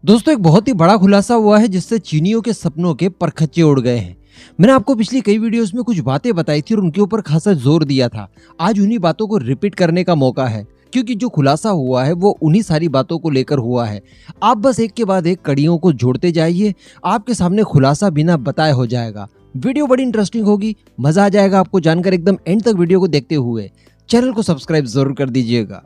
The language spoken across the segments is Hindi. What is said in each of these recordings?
दोस्तों, एक बहुत ही बड़ा खुलासा हुआ है जिससे चीनियों के सपनों के परखच्चे उड़ गए हैं। मैंने आपको पिछली कई वीडियोस में कुछ बातें बताई थी और उनके ऊपर खासा जोर दिया था। आज उन्हीं बातों को रिपीट करने का मौका है, क्योंकि जो खुलासा हुआ है वो उन्हीं सारी बातों को लेकर हुआ है। आप बस एक के बाद एक कड़ियों को जोड़ते जाइए, आपके सामने खुलासा बिना बताए हो जाएगा। वीडियो बड़ी इंटरेस्टिंग होगी, मजा आ जाएगा आपको जानकर। एकदम एंड तक वीडियो को देखते हुए चैनल को सब्सक्राइब जरूर कर दीजिएगा।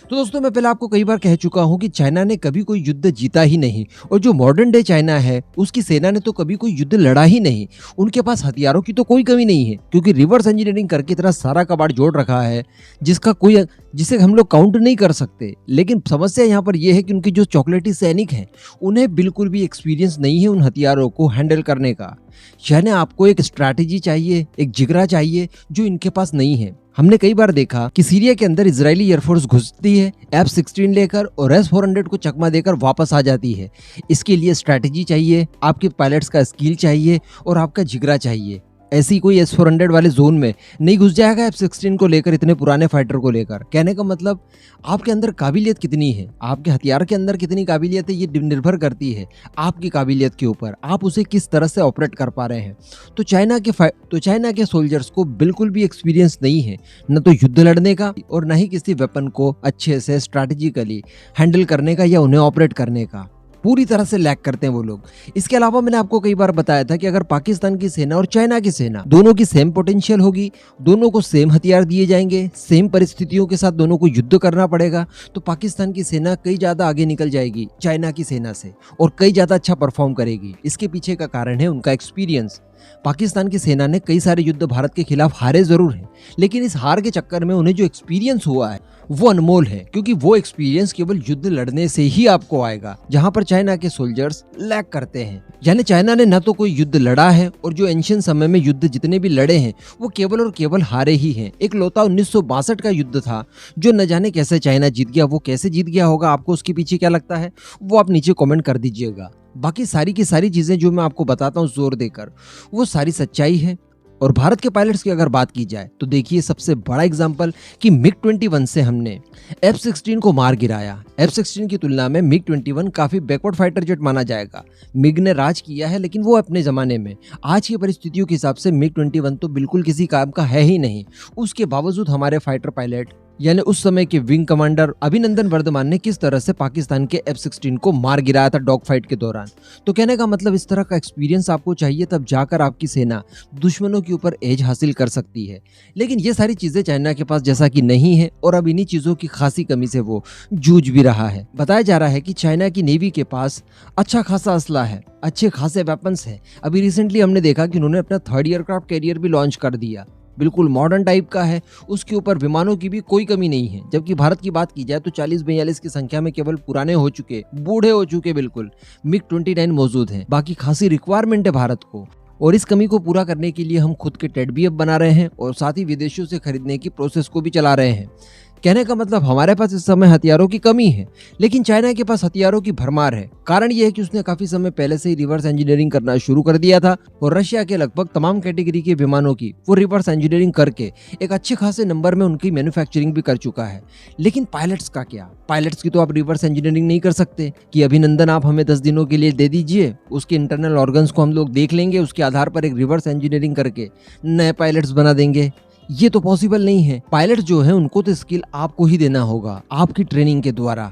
तो दोस्तों, मैं पहले आपको कई बार कह चुका हूं कि चाइना ने कभी कोई युद्ध जीता ही नहीं, और जो मॉडर्न डे चाइना है उसकी सेना ने तो कभी कोई युद्ध लड़ा ही नहीं। उनके पास हथियारों की तो कोई कमी नहीं है, क्योंकि रिवर्स इंजीनियरिंग करके इतना सारा कबाड़ जोड़ रखा है जिसे हम लोग काउंट नहीं कर सकते। लेकिन समस्या यहाँ पर यह है कि उनके जो चॉकलेटी सैनिक हैं उन्हें बिल्कुल भी एक्सपीरियंस नहीं है उन हथियारों को हैंडल करने का। यानी आपको एक स्ट्रैटेजी चाहिए, एक जिगरा चाहिए, जो इनके पास नहीं है। हमने कई बार देखा कि सीरिया के अंदर इजरायली एयरफोर्स घुसती है F-16 लेकर और S-400 को चकमा देकर वापस आ जाती है। इसके लिए स्ट्रैटेजी चाहिए, आपके पायलट्स का स्किल चाहिए और आपका जिगरा चाहिए। ऐसी कोई S-400 वाले जोन में नहीं घुस जाएगा F-16 को लेकर, इतने पुराने फाइटर को लेकर। कहने का मतलब आपके अंदर काबिलियत कितनी है, आपके हथियार के अंदर कितनी काबिलियत है, ये निर्भर करती है आपकी काबिलियत के ऊपर, आप उसे किस तरह से ऑपरेट कर पा रहे हैं। तो चाइना के सोल्जर्स को बिल्कुल भी एक्सपीरियंस नहीं है, न तो युद्ध लड़ने का और न ही किसी वेपन को अच्छे से स्ट्रैटेजिकली हैंडल करने का या उन्हें ऑपरेट करने का। पूरी तरह से लैक करते हैं वो लोग। इसके अलावा मैंने आपको कई बार बताया था कि अगर पाकिस्तान की सेना और चाइना की सेना दोनों की सेम पोटेंशियल होगी, दोनों को सेम हथियार दिए जाएंगे, सेम परिस्थितियों के साथ दोनों को युद्ध करना पड़ेगा, तो पाकिस्तान की सेना कई ज्यादा आगे निकल जाएगी चाइना की सेना से और कई ज्यादा अच्छा परफॉर्म करेगी। इसके पीछे का कारण है उनका एक्सपीरियंस। पाकिस्तान की सेना ने कई सारे युद्ध भारत के खिलाफ हारे जरूर हैं, लेकिन इस हार के चक्कर में उन्हें जो एक्सपीरियंस हुआ है वो अनमोल है, क्योंकि वो एक्सपीरियंस केवल युद्ध लड़ने से ही आपको आएगा, जहां पर चाइना के सोल्जर्स लैक करते हैं। यानी चाइना ने न तो कोई युद्ध लड़ा है, और जो एंशियंट समय में युद्ध जितने भी लड़े हैं वो केवल और केवल हारे ही हैं। एक लौता 1962 का युद्ध था जो न जाने कैसे चाइना जीत गया। वो कैसे जीत गया होगा, आपको उसके पीछे क्या लगता है वो आप नीचे कमेंट कर दीजिएगा। बाकी सारी की सारी चीजें जो मैं आपको बताता हूँ जोर देकर, वो सारी सच्चाई है। और भारत के पायलट्स की अगर बात की जाए तो देखिए, सबसे बड़ा एग्जांपल कि MiG-21 से हमने F-16 को मार गिराया। F-16 की तुलना में MiG-21 काफी बैकवर्ड फाइटर जेट माना जाएगा। मिग ने राज किया है, लेकिन वो अपने जमाने में। आज की परिस्थितियों के हिसाब से MiG-21 तो बिल्कुल किसी काम का है ही नहीं। उसके बावजूद हमारे फाइटर पायलट यानी उस समय के विंग कमांडर अभिनंदन वर्धमान ने किस तरह से पाकिस्तान के F-16 को मार गिराया था डॉग फाइट के दौरान। तो कहने का मतलब इस तरह का एक्सपीरियंस आपको चाहिए, तब जाकर आपकी सेना दुश्मनों के ऊपर एज हासिल कर सकती है। लेकिन ये सारी चीजें चाइना के पास जैसा कि नहीं है, और अब इन्हीं चीजों की खासी कमी से वो जूझ भी रहा है। बताया जा रहा है कि चाइना की नेवी के पास अच्छा खासा असला है, अच्छे खासे वेपन्स है। अभी रिसेंटली हमने देखा कि उन्होंने अपना 3rd एयरक्राफ्ट कैरियर भी लॉन्च कर दिया, बिल्कुल मॉडर्न टाइप का है। उसके ऊपर विमानों की भी कोई कमी नहीं है। जबकि भारत की बात की जाए तो 40-42 की संख्या में केवल पुराने हो चुके, बूढ़े हो चुके बिल्कुल MiG-29 मौजूद हैं। बाकी खासी रिक्वायरमेंट है भारत को, और इस कमी को पूरा करने के लिए हम खुद के TEDBF बना रहे हैं और साथ ही विदेशों से खरीदने की प्रोसेस को भी चला रहे हैं। कहने का मतलब हमारे पास इस समय हथियारों की कमी है, लेकिन चाइना के पास हथियारों की भरमार है। कारण यह है कि उसने काफी समय पहले से ही रिवर्स इंजीनियरिंग करना शुरू कर दिया था, और रशिया के लगभग तमाम कैटेगरी के विमानों की वो रिवर्स इंजीनियरिंग करके एक अच्छे खासे नंबर में उनकी मैन्युफैक्चरिंग भी कर चुका है। लेकिन पायलट्स का क्या? पायलट्स की तो आप रिवर्स इंजीनियरिंग नहीं कर सकते कि अभिनंदन आप हमें 10 दिनों के लिए दे दीजिए, उसके इंटरनल ऑर्गन्स को हम लोग देख लेंगे, उसके आधार पर एक रिवर्स इंजीनियरिंग करके नए पायलट्स बना देंगे। ये तो पॉसिबल नहीं है। पायलट जो है उनको तो स्किल आपको ही देना होगा, आपकी ट्रेनिंग के द्वारा।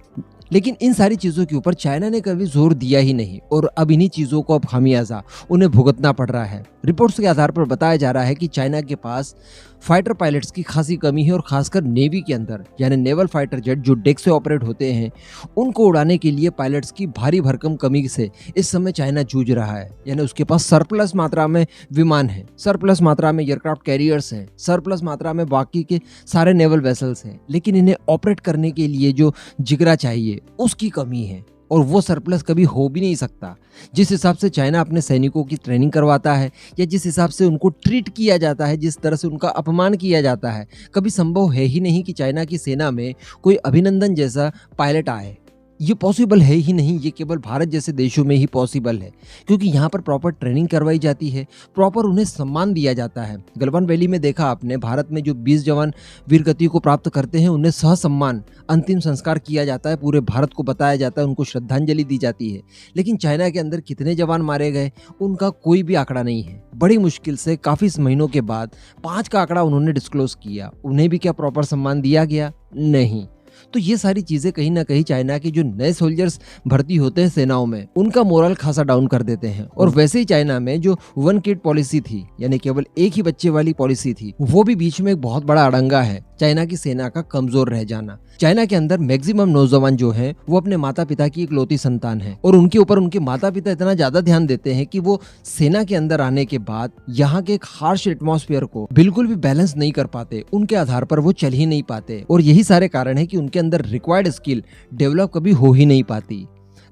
लेकिन इन सारी चीजों के ऊपर चाइना ने कभी जोर दिया ही नहीं, और अब इन्हीं चीजों को अब खामियाजा उन्हें भुगतना पड़ रहा है। रिपोर्ट्स के आधार पर बताया जा रहा है कि चाइना के पास फाइटर पायलट्स की खासी कमी है, और खासकर नेवी के अंदर यानी नेवल फाइटर जेट जो डेक से ऑपरेट होते हैं उनको उड़ाने के लिए पायलट्स की भारी भरकम कमी से इस समय चाइना जूझ रहा है। यानी उसके पास सरप्लस मात्रा में विमान है, सरप्लस मात्रा में एयरक्राफ्ट कैरियर्स हैं, सरप्लस मात्रा में बाकी के सारे नेवल वेसल्स हैं, लेकिन इन्हें ऑपरेट करने के लिए जो जिगरा चाहिए उसकी कमी है, और वो सरप्लस कभी हो भी नहीं सकता। जिस हिसाब से चाइना अपने सैनिकों की ट्रेनिंग करवाता है, या जिस हिसाब से उनको ट्रीट किया जाता है, जिस तरह से उनका अपमान किया जाता है, कभी संभव है ही नहीं कि चाइना की सेना में कोई अभिनंदन जैसा पायलट आए। ये पॉसिबल है ही नहीं, ये केवल भारत जैसे देशों में ही पॉसिबल है, क्योंकि यहाँ पर प्रॉपर ट्रेनिंग करवाई जाती है, प्रॉपर उन्हें सम्मान दिया जाता है। गलवान वैली में देखा आपने, भारत में जो 20 जवान वीरगति को प्राप्त करते हैं उन्हें सहसम्मान अंतिम संस्कार किया जाता है, पूरे भारत को बताया जाता है, उनको श्रद्धांजलि दी जाती है। लेकिन चाइना के अंदर कितने जवान मारे गए उनका कोई भी आंकड़ा नहीं है। बड़ी मुश्किल से काफी महीनों के बाद 5 का आंकड़ा उन्होंने डिस्क्लोज किया। उन्हें भी क्या प्रॉपर सम्मान दिया गया? नहीं। तो ये सारी चीजें कहीं ना कहीं चाइना के जो नए सोल्जर्स भर्ती होते हैं सेनाओं में, उनका मोरल खासा डाउन कर देते हैं। और वैसे ही चाइना में जो 1 किड पॉलिसी थी, यानी केवल एक ही बच्चे वाली पॉलिसी थी, वो भी बीच में एक बहुत बड़ा अड़ंगा है चाइना की सेना का कमजोर रह जाना। चाइना के अंदर मैक्सिमम नौजवान जो हैं वो अपने माता पिता की इकलौती संतान है, और उनके ऊपर उनके माता पिता इतना ज्यादा ध्यान देते हैं कि वो सेना के अंदर आने के बाद यहाँ के एक हार्श एटमॉस्फेयर को बिल्कुल भी बैलेंस नहीं कर पाते, उनके आधार पर वो चल ही नहीं पाते। और यही सारे कारण है कि उनके अंदर रिक्वायर्ड स्किल डेवलप कभी हो ही नहीं पाती।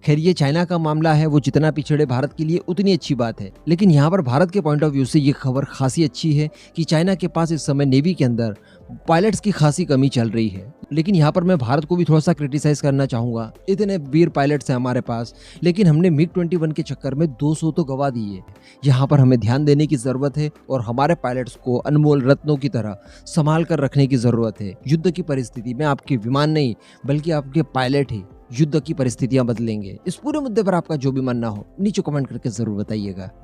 खैर, ये चाइना का मामला है, वो जितना पिछड़े भारत के लिए उतनी अच्छी बात है। लेकिन यहाँ पर भारत के पॉइंट ऑफ व्यू से ये खबर खासी अच्छी है कि चाइना के पास इस समय नेवी के अंदर पायलट्स की खासी कमी चल रही है। लेकिन यहाँ पर मैं भारत को भी थोड़ा सा क्रिटिसाइज करना चाहूंगा। इतने वीर पायलट्स हैं हमारे पास, लेकिन हमने MiG-21 के चक्कर में 200 तो गवा दिए। यहाँ पर हमें ध्यान देने की जरूरत है और हमारे पायलट्स को अनमोल रत्नों की तरह संभाल कर रखने की जरूरत है। युद्ध की परिस्थिति में आपके विमान नहीं बल्कि आपके पायलट ही युद्ध की परिस्थितियां बदलेंगे। इस पूरे मुद्दे पर आपका जो भी मानना हो नीचे कमेंट करके जरूर बताइएगा।